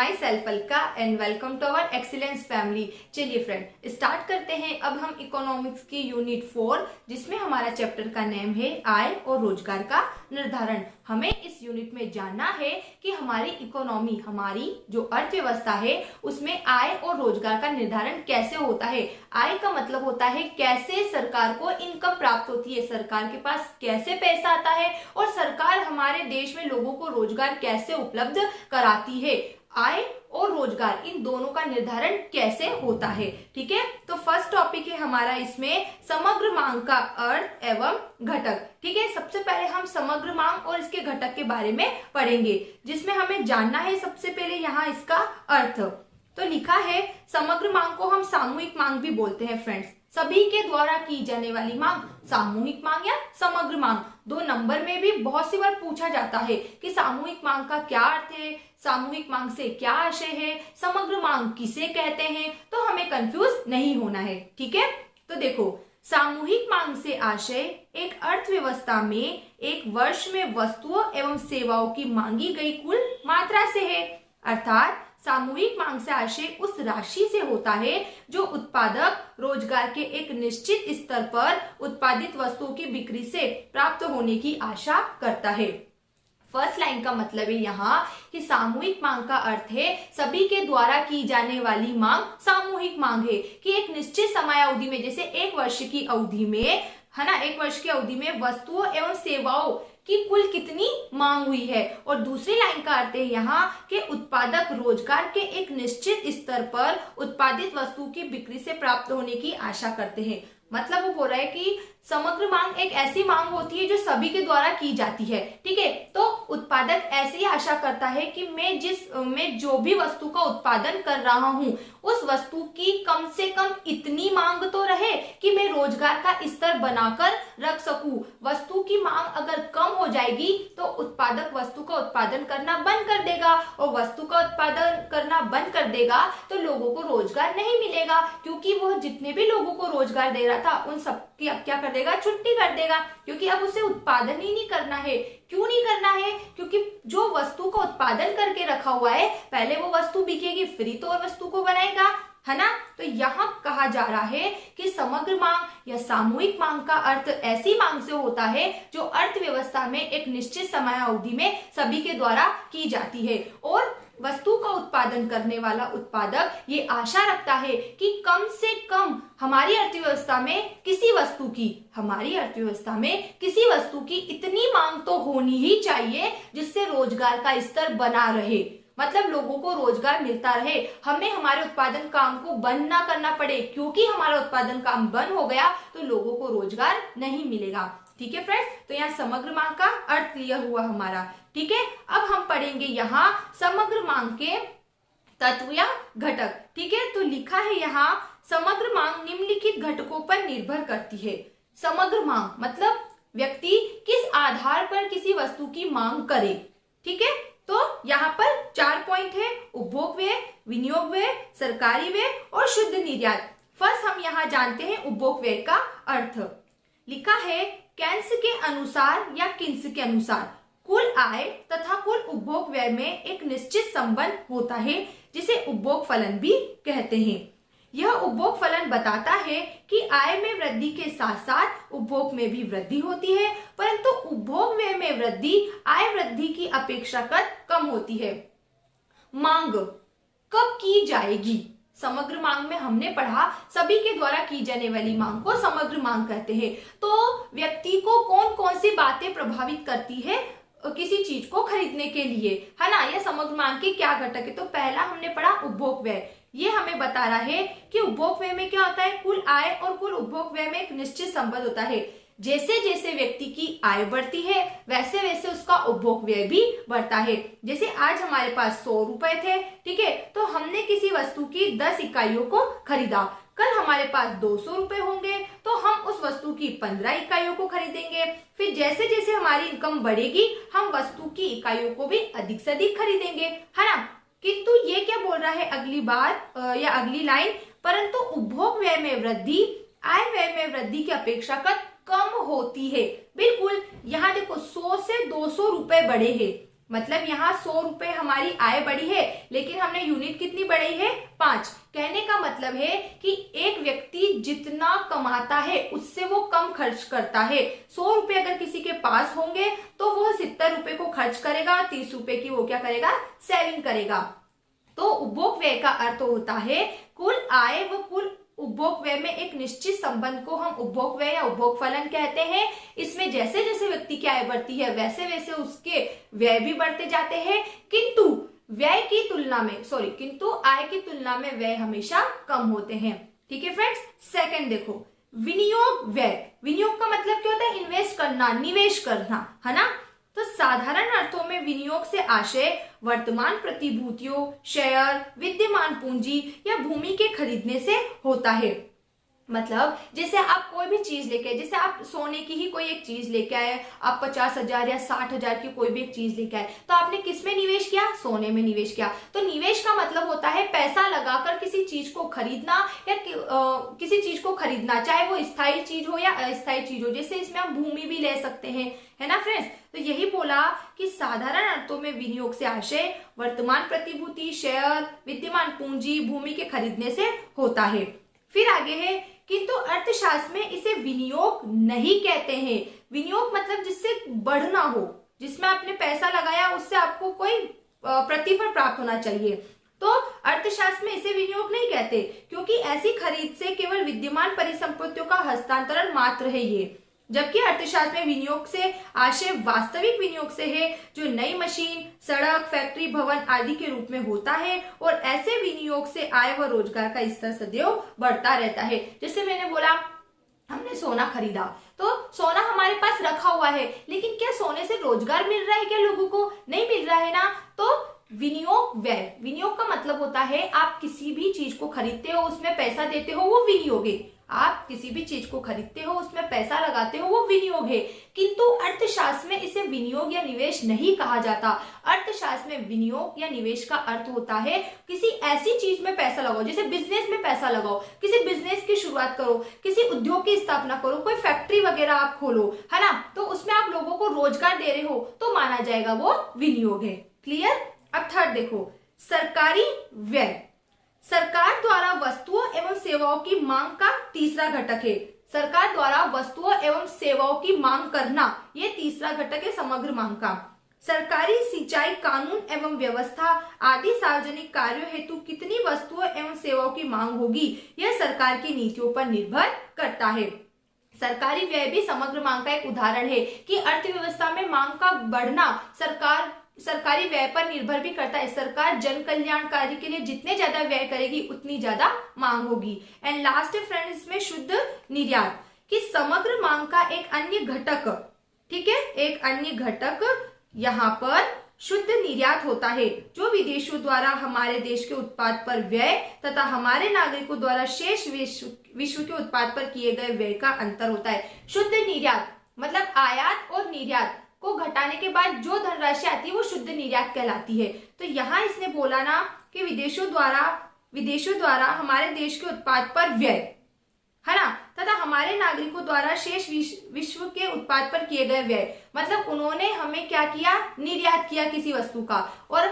My self Alka and welcome to our excellence family. चलिए friend start करते हैं। अब हम इकोनॉमिक्स की यूनिट 4 जिसमें हमारा चैप्टर का नेम है आय और रोजगार का निर्धारण। हमें इस यूनिट में जानना है कि हमारी इकोनॉमी, हमारी जो अर्थव्यवस्था है उसमें आय और रोजगार का निर्धारण कैसे होता है। आय का मतलब होता है कैसे सरकार को इनकम प्राप्त होती है, सरकार के पास कैसे पैसा आता है और सरकार हमारे देश में लोगों को रोजगार कैसे उपलब्ध कराती है। आय और रोजगार इन दोनों का निर्धारण कैसे होता है। ठीक है, तो फर्स्ट टॉपिक है हमारा इसमें समग्र मांग का अर्थ एवं घटक। ठीक है, सबसे पहले हम समग्र मांग और इसके घटक के बारे में पढ़ेंगे, जिसमें हमें जानना है सबसे पहले यहाँ इसका अर्थ। तो लिखा है समग्र मांग को हम सामूहिक मांग भी बोलते हैं फ्रेंड्स। सभी के द्वारा की जाने वाली मांग सामूहिक मांग या समग्र मांग। 2 नंबर में भी बहुत सी बार पूछा जाता है कि सामूहिक मांग का क्या अर्थ है, सामूहिक मांग से क्या आशय है, समग्र मांग किसे कहते हैं, तो हमें कंफ्यूज नहीं होना है। ठीक है, तो देखो सामूहिक मांग से आशय एक अर्थव्यवस्था में एक वर्ष में वस्तुओं एवं सेवाओं की मांगी गई कुल मात्रा से है। अर्थात सामूहिक मांग से आशय उस राशि से होता है जो उत्पादक रोजगार के एक निश्चित स्तर पर उत्पादित वस्तुओं की बिक्री से प्राप्त होने की आशा करता है। फर्स्ट लाइन का मतलब है यहाँ कि सामूहिक मांग का अर्थ है सभी के द्वारा की जाने वाली मांग सामूहिक मांग है कि एक निश्चित समय अवधि में, जैसे 1 वर्ष की अवधि में है ना, 1 वर्ष की अवधि में वस्तुओं एवं सेवाओं की कुल कितनी मांग हुई है। और दूसरी लाइन का अर्थ है यहाँ कि उत्पादक रोजगार के एक निश्चित स्तर पर उत्पादित वस्तु की बिक्री से प्राप्त होने की आशा करते हैं। मतलब वो बोल रहा है कि समग्र मांग एक ऐसी मांग होती है जो सभी के द्वारा की जाती है। ठीक है, तो उत्पादक ऐसी आशा करता है कि मैं जो भी वस्तु का उत्पादन कर रहा हूँ उस वस्तु की कम से कम इतनी मांग तो रहे कि मैं रोजगार का स्तर बनाकर रख सकूं। वस्तु की मांग अगर कम हो जाएगी तो उत्पादक वस्तु का उत्पादन करना बंद कर देगा, और वस्तु का उत्पादन करना बंद कर देगा तो लोगों को रोजगार नहीं मिलेगा, क्योंकि वह जितने भी लोगों को रोजगार दे रहा था उन सबकी अब क्या कर देगा, छुट्टी कर देगा, क्योंकि अब उसे उत्पादन ही नहीं करना है। क्यों नहीं करना है? क्योंकि जो वस्तु का उत्पादन करके रखा हुआ है पहले वो वस्तु बिकेगी, फिर तो और वस्तु को बनाएगा, है ना। तो यहाँ कहा जा रहा है कि समग्र मांग या सामूहिक मांग का अर्थ ऐसी मांग से होता है जो अर्थव्यवस्था में एक निश्चित समय अवधि में सभी के द्वारा की जाती है, और वस्तु का उत्पादन करने वाला उत्पादक ये आशा रखता है कि कम से कम हमारी अर्थव्यवस्था में किसी वस्तु की इतनी मांग तो होनी ही चाहिए जिससे रोजगार का स्तर बना रहे, मतलब लोगों को रोजगार मिलता रहे, हमें हमारे उत्पादन काम को बंद ना करना पड़े, क्योंकि हमारा उत्पादन काम बंद हो गया तो लोगों को रोजगार नहीं मिलेगा। ठीक है फ्रेंड्स, तो यहाँ समग्र मांग का अर्थ क्लियर हुआ हमारा। ठीक है, अब हम पढ़ेंगे यहाँ समग्र मांग के तत्व या घटक। ठीक है, तो लिखा है यहाँ समग्र मांग निम्नलिखित घटकों पर निर्भर करती है। समग्र मांग मतलब व्यक्ति किस आधार पर किसी वस्तु की मांग करे। ठीक है, तो यहाँ पर 4 पॉइंट है, उपभोग व्यय, विनियोग व्यय, सरकारी व्यय और शुद्ध निर्यात। फर्स्ट हम यहाँ जानते हैं उपभोग व्यय का अर्थ। लिखा है केन्स के अनुसार या किन्स के अनुसार कुल आय तथा कुल उपभोग व्यय में एक निश्चित संबंध होता है, जिसे उपभोग फलन भी कहते हैं। यह उपभोग फलन बताता है कि आय में वृद्धि के साथ साथ उपभोग में भी वृद्धि होती है, परंतु उपभोग व्यय में वृद्धि आय वृद्धि की अपेक्षाकृत कम होती है। मांग कब की जाएगी? समग्र मांग में हमने पढ़ा सभी के द्वारा की जाने वाली मांग को समग्र मांग कहते हैं। तो व्यक्ति को कौन कौन सी बातें प्रभावित करती है किसी चीज को खरीदने के लिए, है ना, यह समग्र मांग के क्या घटक है। तो पहला हमने पढ़ा उपभोग व्यय। ये हमें बता रहा है कि उपभोग व्यय में क्या होता है, कुल आय और कुल उपभोग व्यय में एक निश्चित संबंध होता है। जैसे जैसे व्यक्ति की आय बढ़ती है वैसे वैसे उसका उपभोग व्यय भी बढ़ता है। जैसे आज हमारे पास 100 रुपए थे, ठीक है, तो हमने किसी वस्तु की 10 इकाइयों को खरीदा। कल हमारे पास 200 रुपए होंगे तो हम उस वस्तु की 15 इकाइयों को खरीदेंगे। फिर जैसे जैसे हमारी इनकम बढ़ेगी हम वस्तु की इकाइयों को भी अधिक से अधिक खरीदेंगे, है ना। किंतु ये क्या बोल रहा है अगली बार या अगली लाइन, परंतु उपभोग व्यय में वृद्धि आय व्यय में वृद्धि की अपेक्षाकृत कम होती है। बिल्कुल, यहाँ देखो 100 से 200 रुपए बढ़े हैं, मतलब यहाँ 100 रुपए हमारी आय बढ़ी है, लेकिन हमने यूनिट कितनी बढ़ाई है? 5। कहने का मतलब है कि एक व्यक्ति जितना कमाता है उससे वो कम खर्च करता है। 100 रुपए अगर किसी के पास होंगे तो वो 70 रुपए को खर्च करेगा, 30 रुपए की वो क्या करेगा? सेविंग करेगा। तो उपभोग व्यय का अर्थ होता है कुल आय व कुल उपभोग व्यय में एक निश्चित संबंध को हम उपभोग व्यय या उपभोग फलन कहते हैं। इसमें जैसे जैसे व्यक्ति की आय बढ़ती है वैसे वैसे उसके व्यय भी बढ़ते जाते हैं, किंतु आय की तुलना में व्यय हमेशा कम होते हैं। ठीक है फ्रेंड्स। सेकंड देखो, विनियोग व्यय। विनियोग का मतलब क्या होता है? इन्वेस्ट करना, निवेश करना, है ना। तो साधारण अर्थों में विनियोग से आशय वर्तमान प्रतिभूतियों, शेयर, विद्यमान पूंजी या भूमि के खरीदने से होता है। मतलब जैसे आप कोई भी चीज लेके आए, जैसे आप सोने की ही कोई एक चीज लेके आए, आप 50,000 या 60,000 की कोई भी एक चीज लेके आए, तो आपने किस में निवेश किया? सोने में निवेश किया। तो निवेश का मतलब होता है पैसा लगाकर किसी चीज को खरीदना या किसी चीज को खरीदना, चाहे वो स्थायी चीज हो या अस्थायी चीज हो। जैसे इसमें हम भूमि भी ले सकते हैं, है ना फ्रेंड्स। तो यही बोला कि साधारण अर्थों में विनियोग से आशय वर्तमान प्रतिभूति, शेयर, विद्यमान पूंजी, भूमि के खरीदने से होता है। फिर आगे है, किंतु अर्थशास्त्र में इसे विनियोग नहीं कहते हैं। विनियोग मतलब जिससे बढ़ना हो, जिसमें आपने पैसा लगाया उससे आपको कोई प्रतिफल प्राप्त होना चाहिए। तो अर्थशास्त्र में इसे विनियोग नहीं कहते, क्योंकि ऐसी खरीद से केवल विद्यमान परिसंपत्तियों का हस्तांतरण मात्र है ये। जबकि अर्थशास्त्र में विनियोग से आशय वास्तविक विनियोग से है, जो नई मशीन, सड़क, फैक्ट्री, भवन आदि के रूप में होता है। और ऐसे विनियोग से आय व रोजगार का स्तर सदैव बढ़ता रहता है। जैसे मैंने बोला, हमने सोना खरीदा, तो सोना हमारे पास रखा हुआ है, लेकिन क्या सोने से रोजगार मिल रहा है? क्या लोगों को नहीं मिल रहा है ना। तो विनियोग व्यय, विनियोग का मतलब होता है आप किसी भी चीज को खरीदते हो, उसमें पैसा देते हो, वो विनियोग है। आप किसी भी चीज को खरीदते हो, उसमें पैसा लगाते हो, वो विनियोग है। किंतु अर्थशास्त्र में इसे विनियोग या निवेश नहीं कहा जाता। अर्थशास्त्र में विनियोग या निवेश का अर्थ होता है किसी ऐसी चीज में पैसा लगाओ, जैसे बिजनेस में पैसा लगाओ, किसी बिजनेस की शुरुआत करो, किसी उद्योग की स्थापना करो, कोई फैक्ट्री वगैरह आप खोलो, है ना। तो उसमें आप लोगों को रोजगार दे रहे हो तो माना जाएगा वो विनियोग है। क्लियर। अब थर्ड देखो, सरकारी व्यय। सरकार द्वारा वस्तुओं एवं सेवाओं की मांग का तीसरा घटक है। सरकार द्वारा वस्तुओं एवं सेवाओं की मांग करना, ये तीसरा घटक है समग्र मांग का। सरकारी सिंचाई, कानून एवं व्यवस्था आदि सार्वजनिक कार्यों हेतु कितनी वस्तुओं एवं सेवाओं की मांग होगी, यह सरकार की नीतियों पर निर्भर करता है। सरकारी व्यय भी समग्र मांग का एक उदाहरण है कि अर्थव्यवस्था में मांग का बढ़ना सरकारी व्यय पर निर्भर भी करता है। सरकार जन कल्याणकारी के लिए जितने ज्यादा व्यय करेगी उतनी ज्यादा मांग होगी। एंड लास्ट फ्रेंड्स, इसमें शुद्ध निर्यात की समग्र मांग का एक अन्य घटक, ठीक है, एक अन्य घटक यहाँ पर शुद्ध निर्यात होता है, जो विदेशों द्वारा हमारे देश के उत्पाद पर व्यय तथा हमारे नागरिकों द्वारा शेष विश्व के उत्पाद पर किए गए व्यय का अंतर होता है। शुद्ध निर्यात मतलब आयात और निर्यात को घटाने के बाद जो धनराशि आती है वो शुद्ध निर्यात कहलाती है। तो यहाँ इसने बोला ना कि विदेशों द्वारा हमारे देश के उत्पाद पर व्यय, है ना, तथा हमारे नागरिकों द्वारा शेष विश्व के उत्पाद पर किए गए व्यय। मतलब उन्होंने हमें क्या किया? निर्यात किया किसी वस्तु का, और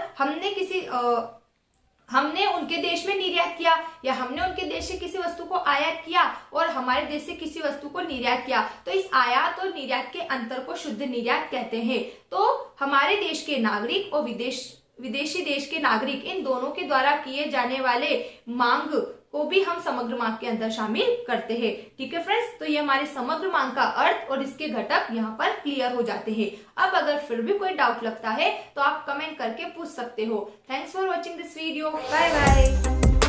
हमने उनके देश में निर्यात किया, या हमने उनके देश से किसी वस्तु को आयात किया और हमारे देश से किसी वस्तु को निर्यात किया। तो इस आयात और निर्यात के अंतर को शुद्ध निर्यात कहते हैं। तो हमारे देश के नागरिक और विदेशी देश के नागरिक, इन दोनों के द्वारा किए जाने वाले मांग को भी हम समग्र मांग के अंदर शामिल करते हैं। ठीक है फ्रेंड्स, तो ये हमारे समग्र मांग का अर्थ और इसके घटक यहाँ पर क्लियर हो जाते हैं। अब अगर फिर भी कोई डाउट लगता है तो आप कमेंट करके पूछ सकते हो। Thanks for watching this video. Bye bye.